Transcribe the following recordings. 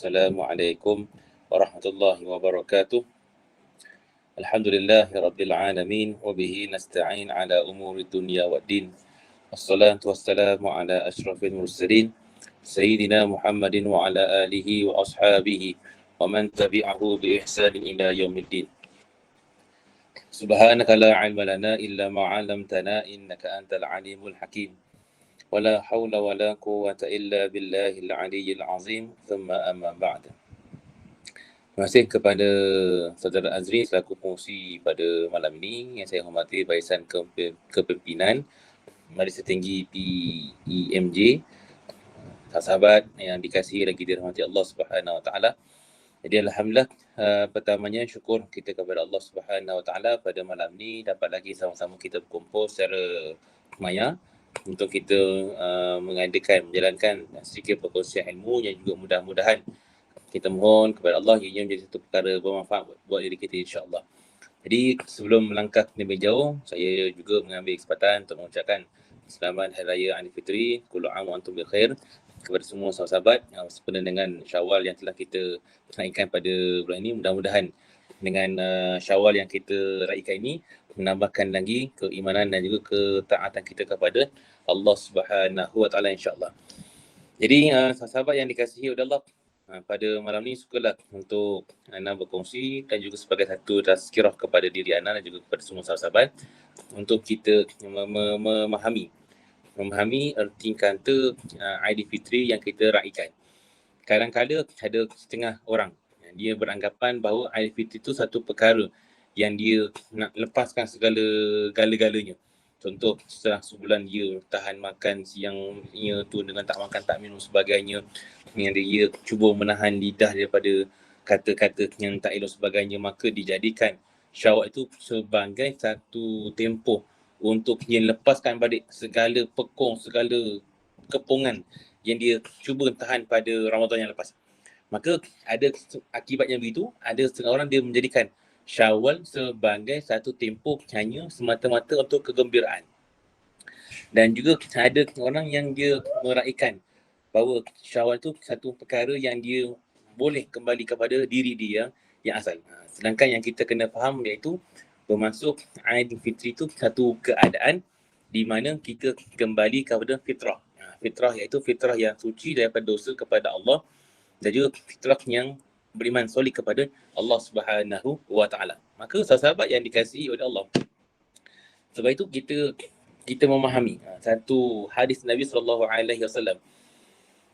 Assalamualaikum warahmatullahi wabarakatuh. Alhamdulillahi rabbil alamin wa bihi nasta'in ala umuri dunya waddin. Wassalatu wassalamu ala asyrafil mursalin sayyidina Muhammadin wa ala alihi wa ashabihi wa man tabi'ahu bi ihsanin ila yaumiddin. Subhanaka la ilma lana illa ma 'allamtana innaka antal alimul hakim. Wala haula wala quwwata illa billahil aliyyil azim. Thumma amma ba'd. Terima kasih kepada Saudara Azri selaku pengurusi pada malam ini. Yang saya hormati Barisan Kepimpinan Majlis Tertinggi PEMJ, sahabat yang dikasihi lagi dirahmati Allah Subhanahu Wa Taala. Jadi alhamdulillah, pertamanya syukur kita kepada Allah Subhanahu Wa Taala pada malam ini dapat lagi sama-sama kita berkumpul secara maya untuk kita menjalankan sedikit perkongsian ilmu yang juga mudah-mudahan kita mohon kepada Allah ianya menjadi satu perkara bermanfaat buat diri kita, insya-Allah. Jadi sebelum melangkah lebih jauh, saya juga mengambil kesempatan untuk mengucapkan selamat Hari Raya Aidilfitri, kullu aam wa antum bikhair kepada semua sahabat-sahabat yang sempena dengan Syawal yang telah kita raikan pada bulan ini. Mudah-mudahan dengan Syawal yang kita raikan ini menambahkan lagi keimanan dan juga ketaatan kita kepada Allah Subhanahu Wa Taala, insya-Allah. Jadi sahabat yang dikasihi oleh Allah, pada malam ni sukalah untuk Ana berkongsi dan juga sebagai satu tazkirah kepada diri Ana dan juga kepada semua sahabat-sahabat untuk kita memahami erti kata Aidilfitri yang kita raikan. Kadang-kadang ada setengah orang dia beranggapan bahawa Aidilfitri itu satu perkara yang dia nak lepaskan segala-galanya. Contoh, setelah sebulan dia tahan makan siangnya tu dengan tak makan tak minum sebagainya, yang dia cuba menahan lidah daripada kata-kata yang tak elok sebagainya, maka dijadikan Syawal itu sebagai satu tempoh untuk dia lepaskan balik segala pekong, segala kepungan yang dia cuba tahan pada Ramadan yang lepas. Maka ada akibatnya begitu, ada setengah orang dia menjadikan Syawal sebagai satu tempoh hanya semata-mata untuk kegembiraan. Dan juga ada orang yang dia meraihkan bahawa Syawal tu satu perkara yang dia boleh kembali kepada diri dia yang asal. Sedangkan yang kita kena faham iaitu bermaksud Aidilfitri itu satu keadaan di mana kita kembali kepada fitrah. Fitrah iaitu fitrah yang suci daripada dosa kepada Allah dan juga fitrah yang beriman solid kepada Allah Subhanahu Wa Taala. Maka sahabat yang dikasihi oleh Allah, sebab itu kita memahami satu hadis Nabi SAW.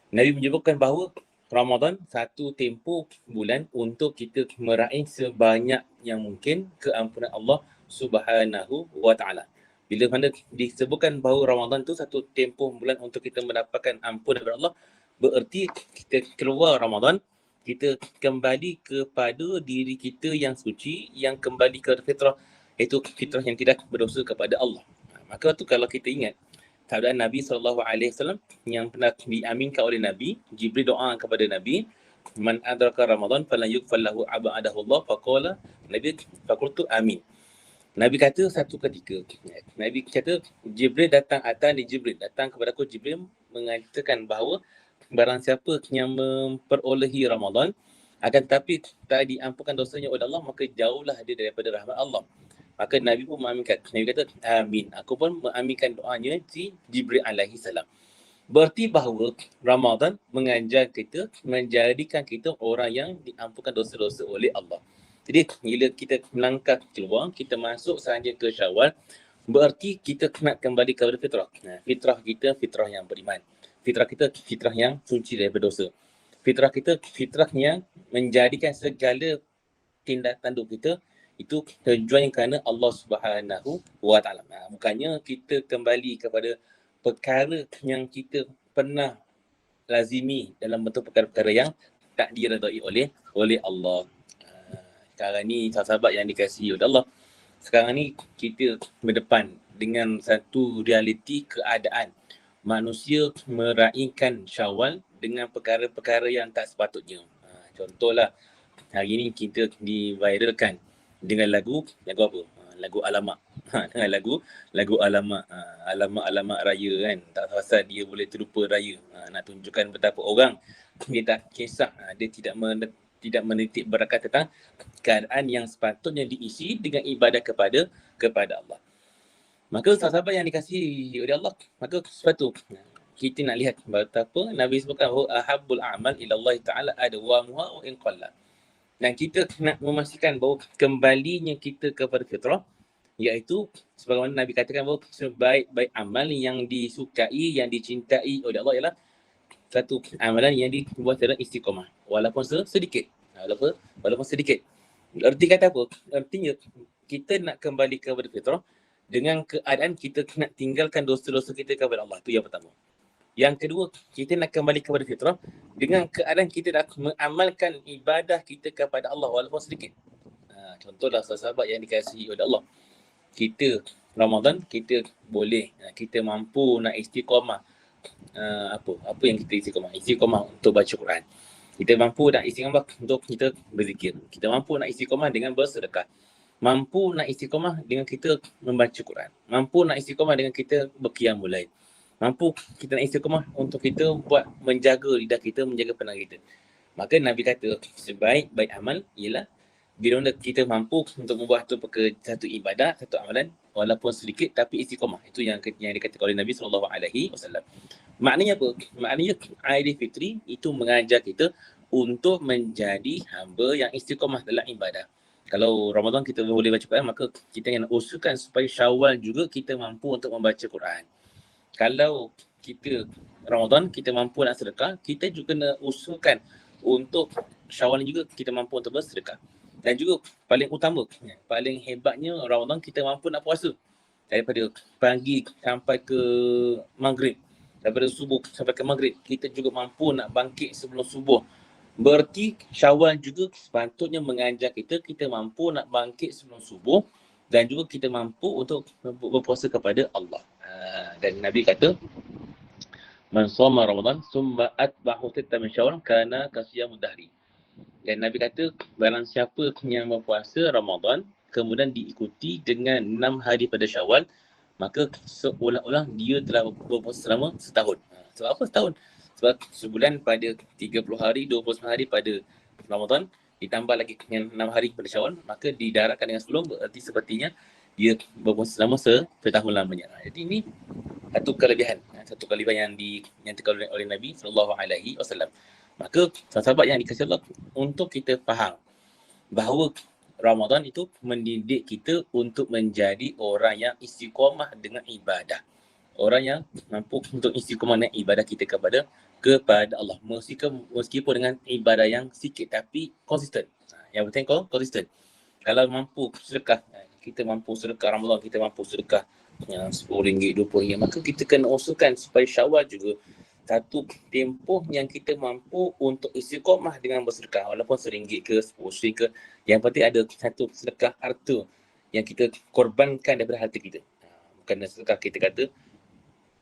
Nabi menyebutkan bahawa Ramadan satu tempoh bulan untuk kita meraih sebanyak yang mungkin keampunan Allah Subhanahu Wa Taala. Bila mana disebutkan bahawa Ramadan tu satu tempoh bulan untuk kita mendapatkan ampunan daripada Allah, bererti kita keluar Ramadan, kita kembali kepada diri kita yang suci, yang kembali ke fitrah, iaitu fitrah yang tidak berdosa kepada Allah. Maka tu kalau kita ingat keadaan Nabi SAW yang pernah diaminkan oleh Nabi, Jibril doa kepada Nabi, man adraka Ramadan falan yughfar lahu abadahu Allah faqala, Nabi faqultu amin. Nabi kata satu ketika, Nabi kata Jibril datang kepada aku, Jibril mengatakan bahawa barang siapa yang memperolehi Ramadan akan tetapi tak diampunkan dosanya oleh Allah, maka jauhlah dia daripada rahmat Allah. Maka Nabi pun mengaminkan. Nabi kata amin. Aku pun mengaminkan doanya si Jibril alaihi salam. Berarti bahawa Ramadan mengajar kita, menjadikan kita orang yang diampunkan dosa-dosa oleh Allah. Jadi bila kita melangkah keluar, kita masuk sahaja ke Syawal, berarti kita nak kembali kepada fitrah. Fitrah kita fitrah yang beriman. Fitrah kita fitrah yang suci daripada dosa. Fitrah kita fitrah yang menjadikan segala tindak tanduk kita itu tujuan kerana Allah Subhanahu Wa Taala. Bukannya kita kembali kepada perkara yang kita pernah lazimi dalam bentuk perkara-perkara yang tak diredai oleh Allah. Sekarang ni sahabat yang dikasihi oleh Allah, sekarang ni kita berdepan dengan satu realiti keadaan manusia meraihkan Syawal dengan perkara-perkara yang tak sepatutnya. Contohlah, hari ni kita diviralkan dengan lagu apa? Lagu Alamak. Dengan lagu Alamak. Alamak raya kan. Tak pasal dia boleh terlupa raya. Nak tunjukkan betapa orang dia tak kisah, dia tidak menitik beratkan tentang keadaan yang sepatutnya diisi dengan ibadah kepada Allah. Maka sahabat yang dikasihi oleh Allah, maka sepatu kita nak lihat betapa Nabi sebutkan bahawa ahabbul a'mal ila Allah Ta'ala adwamuha wa in qalla. Dan kita nak memastikan bahawa kembalinya kita kepada fitrah, iaitu sebagaimana Nabi katakan bahawa sebaik-baik amal yang disukai, yang dicintai oleh Allah ialah satu amalan yang dibuat secara istiqamah walaupun sedikit. Walaupun sedikit. Erti kata apa? Artinya kita nak kembali kepada fitrah dengan keadaan kita nak tinggalkan dosa-dosa kita kepada Allah. Itu yang pertama. Yang kedua, kita nak kembali kepada fitrah dengan keadaan kita nak mengamalkan ibadah kita kepada Allah walaupun sedikit. Contohlah sahabat yang dikasihi oleh Allah. Kita Ramadan, kita boleh, kita mampu nak istiqamah. Apa yang kita istiqamah? Istiqamah untuk baca Quran. Kita mampu nak istiqamah untuk kita berzikir. Kita mampu nak istiqamah dengan bersedekah. Mampu nak istiqamah dengan kita membaca Quran. Mampu nak istiqamah dengan kita berqiyamul lail. Mampu kita nak istiqamah untuk kita buat menjaga lidah kita, menjaga pandangan kita. Maka Nabi kata sebaik-baik amal ialah bila kita mampu untuk membuat satu ibadah, satu amalan walaupun sedikit tapi istiqamah. Itu yang dikatakan oleh Nabi SAW. Maknanya apa? Maknanya Aidilfitri itu mengajar kita untuk menjadi hamba yang istiqamah dalam ibadah. Kalau Ramadan kita boleh baca Quran, maka kita kena usahakan supaya Syawal juga kita mampu untuk membaca Quran. Kalau kita Ramadan kita mampu nak sedekah, kita juga kena usahakan untuk Syawal juga kita mampu untuk bersedekah. Dan juga paling utama, paling hebatnya Ramadan kita mampu nak puasa daripada pagi sampai ke maghrib. Daripada subuh sampai ke maghrib, kita juga mampu nak bangkit sebelum subuh. Berarti Syawal juga sepatutnya mengajar kita mampu nak bangkit sebelum subuh dan juga kita mampu untuk berpuasa kepada Allah. Dan Nabi kata, Man shoma Ramadan summa atba'ahu sittan min Syawal kana kasiyamud dahri. Dan Nabi kata, barang siapa yang berpuasa Ramadan kemudian diikuti dengan 6 hari pada Syawal, maka seolah-olah dia telah berpuasa selama setahun. Sebab apa setahun? Sebab sebulan pada 30 hari, 29 hari pada Ramadan, ditambah lagi dengan 6 hari pada Syawal, maka didarabkan dengan 10, berarti sepertinya dia berpuasa selama setahun lamanya. Jadi ini satu kelebihan yang dikatakan oleh Nabi SAW. Maka sahabat yang dikasihi Allah, untuk kita faham bahawa Ramadan itu mendidik kita untuk menjadi orang yang istiqamah dengan ibadah. Orang yang mampu untuk istiqamah dengan ibadah kita kepada Allah. Meskipun dengan ibadah yang sikit tapi konsisten. Yang penting konsisten. Kalau mampu sedekah, kita mampu sedekah Ramadan, kita mampu sedekah RM10, RM20, maka kita kena usahakan supaya Syawal juga satu tempoh yang kita mampu untuk istiqamah dengan bersedekah walaupun RM1 ke RM10 ke, yang penting ada satu sedekah harta yang kita korbankan daripada harta kita. Bukan sedekah kita kata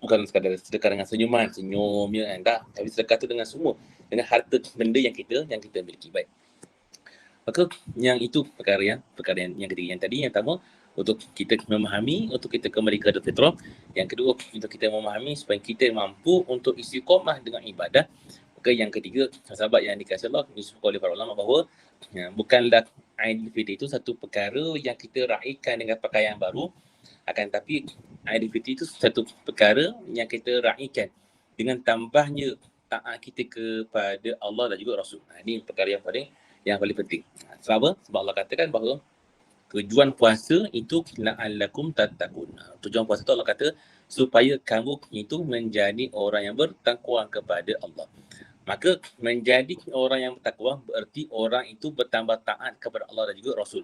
bukan sekadar sedekah dengan senyumnya kan, tak, tapi sedekah tu dengan semua, dengan harta benda yang kita miliki. Baik, maka yang itu perkara yang ketiga. Yang tadi yang pertama untuk kita memahami, untuk kita kembali ke fitrah. Yang kedua, untuk kita memahami supaya kita mampu untuk istiqamah dengan ibadah. Maka yang ketiga, sahabat yang dikasihi Allah, disebutkan oleh para ulama bahawa bukanlah Aidilfitri itu satu perkara yang kita raikan dengan pakaian baru, akan tapi Aidilfitri itu satu perkara yang kita raikan dengan tambahnya taat kita kepada Allah dan juga Rasul. Ini perkara yang paling penting. Sebab apa? Sebab Allah katakan bahawa tujuan puasa itu la'allakum tattaqun. Tujuan puasa itu Allah kata supaya kamu itu menjadi orang yang bertakwa kepada Allah. Maka menjadi orang yang bertakwa berarti orang itu bertambah taat kepada Allah dan juga Rasul.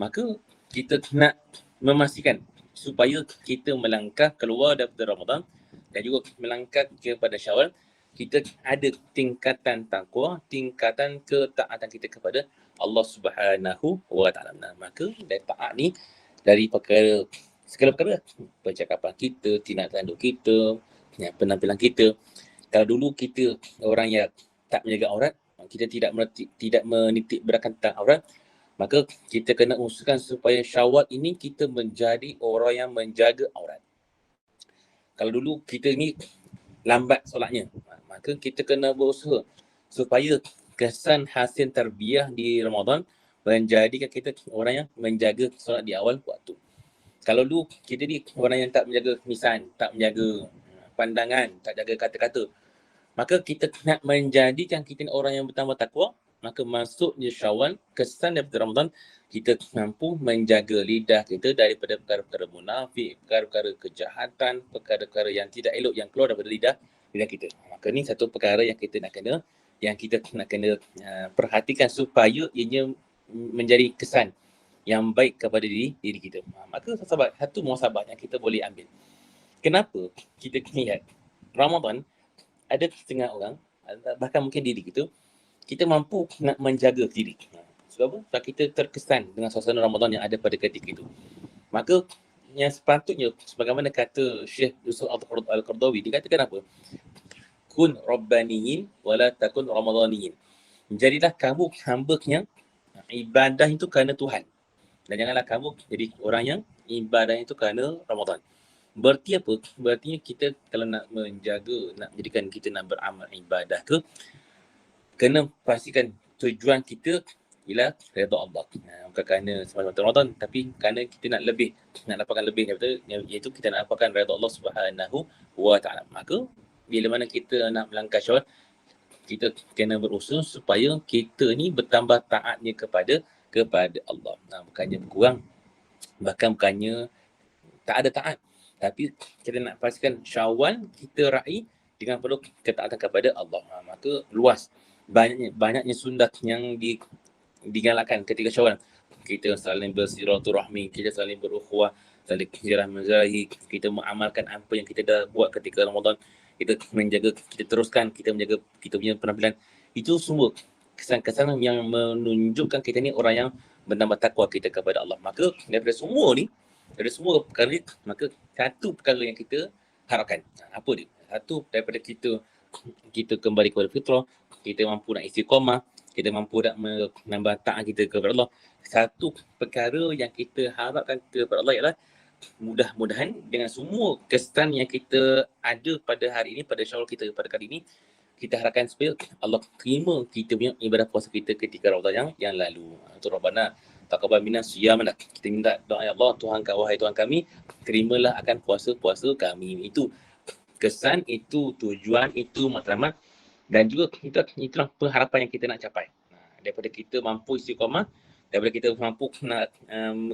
Maka kita nak memastikan supaya kita melangkah keluar daripada Ramadan dan juga melangkah kepada Syawal, kita ada tingkatan takwa, tingkatan ketaatan kita kepada Allah Subhanahu wa Ta'ala. Maka dari taat ni, dari segala perkara, percakapan kita, tindak tanduk kita, penampilan kita. Kalau dulu kita orang yang tak menjaga aurat, kita tidak menitik beratkan tentang aurat, maka kita kena usahakan supaya Syawal ini kita menjadi orang yang menjaga aurat. Kalau dulu kita ni lambat solatnya, Maka kita kena berusaha supaya kesan hasil tarbiyah di Ramadan menjadikan kita orang yang menjaga solat di awal waktu. Kalau dulu kita ni orang yang tak menjaga lisan, tak menjaga pandangan, tak jaga kata-kata, maka kita nak menjadikan kita ni orang yang bertambah takwa, maka masuknya Syawal, kesan daripada Ramadan, kita mampu menjaga lidah kita daripada perkara-perkara munafik, perkara-perkara kejahatan, perkara-perkara yang tidak elok yang keluar daripada lidah kita. Maka ni satu perkara yang kita nak kena perhatikan supaya ianya menjadi kesan yang baik kepada diri kita. Maka sahabat, satu muhasabah yang kita boleh ambil. Kenapa kita lihat Ramadan ada setengah orang, bahkan mungkin diri kita mampu nak menjaga diri. Sebab apa? Sebab kita terkesan dengan suasana Ramadan yang ada pada ketika itu. Maka yang sepatutnya, sebagaimana kata Syekh Yusuf Al-Qardawi, dia katakan apa? Kun Rabbaniyin wala takun Ramadaniyin. Jadilah kamu hamba yang ibadah itu kerana Tuhan. Dan janganlah kamu jadi orang yang ibadah itu kerana Ramadan. Berarti apa? Berarti kita kalau nak menjaga, nak jadikan kita nak beramal ibadah ke, kena pastikan tujuan kita ialah redha Allah. Bukan kerana semata-mata Ramadan, tapi kerana kita nak lebih, nak dapatkan lebih daripada, iaitu kita nak dapatkan redha Allah Subhanahu wa taala. Maka bila mana kita nak melangkah Syawal, kita kena berusaha supaya kita ni bertambah taatnya kepada Allah. Bukannya berkurang, bahkan bukannya tak ada taat, tapi kita nak pastikan Syawal kita raih dengan penuh ketaatan kepada Allah. Maka luas, banyaknya sunat yang digalakkan ketika Syawal. Kita saling bersilaturahmi, kita saling berukhuwah, saling hijrah menzarahi, kita mengamalkan apa yang kita dah buat ketika Ramadan, kita menjaga, kita teruskan, kita menjaga kita punya penampilan. Itu semua kesan-kesan yang menunjukkan kita ni orang yang bertambah takwa kita kepada Allah. Maka daripada semua perkara ni, maka satu perkara yang kita harapkan, apa dia? Satu, daripada kita kembali kepada fitrah, kita mampu nak istiqamah, kita mampu nak menambah taat kita kepada Allah. Satu perkara yang kita harapkan kepada Allah ialah mudah-mudahan dengan semua kesan yang kita ada pada hari ini, pada Syawal kita pada kali ini, kita harapkan supaya Allah terima kita punya ibadah puasa kita ketika Ramadan yang lalu. Itu Rabbana taqabbal minna siyamana. Kita minta doa, ya Allah, Tuhan, wahai Tuhan kami, terimalah akan puasa-puasa kami. Itu kesan, itu tujuan, itu matlamat, dan juga itulah pengharapan yang kita nak capai. Daripada kita mampu istiqamah, daripada kita mampu nak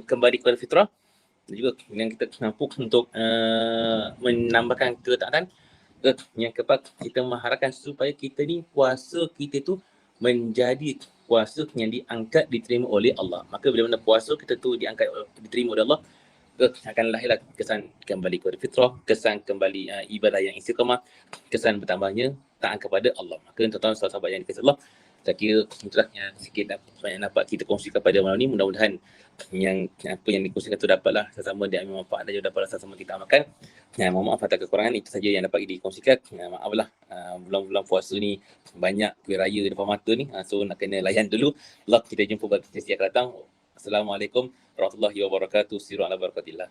kembali kepada fitrah, dan juga yang kita mampu untuk menambahkan ketaatan, yang keempat, kita mengharapkan supaya kita ni puasa kita tu menjadi puasa yang diangkat, diterima oleh Allah. Maka bila mana puasa kita tu diangkat, diterima oleh Allah, akan lahirlah kesan kembali kepada fitrah, kesan kembali ibadah yang istiqamah, kesan bertambahnya taat kepada Allah. Maka tuan-tuan sahabat yang dikasihi Allah, saya kira itulah yang sikit banyak dapat kita kongsikan pada malam ni. Mudah-mudahan yang apa yang dikongsikan itu dapatlah sesama dia ambil manfaat dan juga dapatlah sesama kita amalkan. Mohon maaf atas kekurangan, itu saja yang dapat dikongsikan. Maaflah bulan-bulan puasa ni banyak kuih raya depan mata ni, so nak kena layan dulu. Allah, kita jumpa pada sesi akan datang. Assalamualaikum warahmatullahi wabarakatuh. Siru ala barakatillah.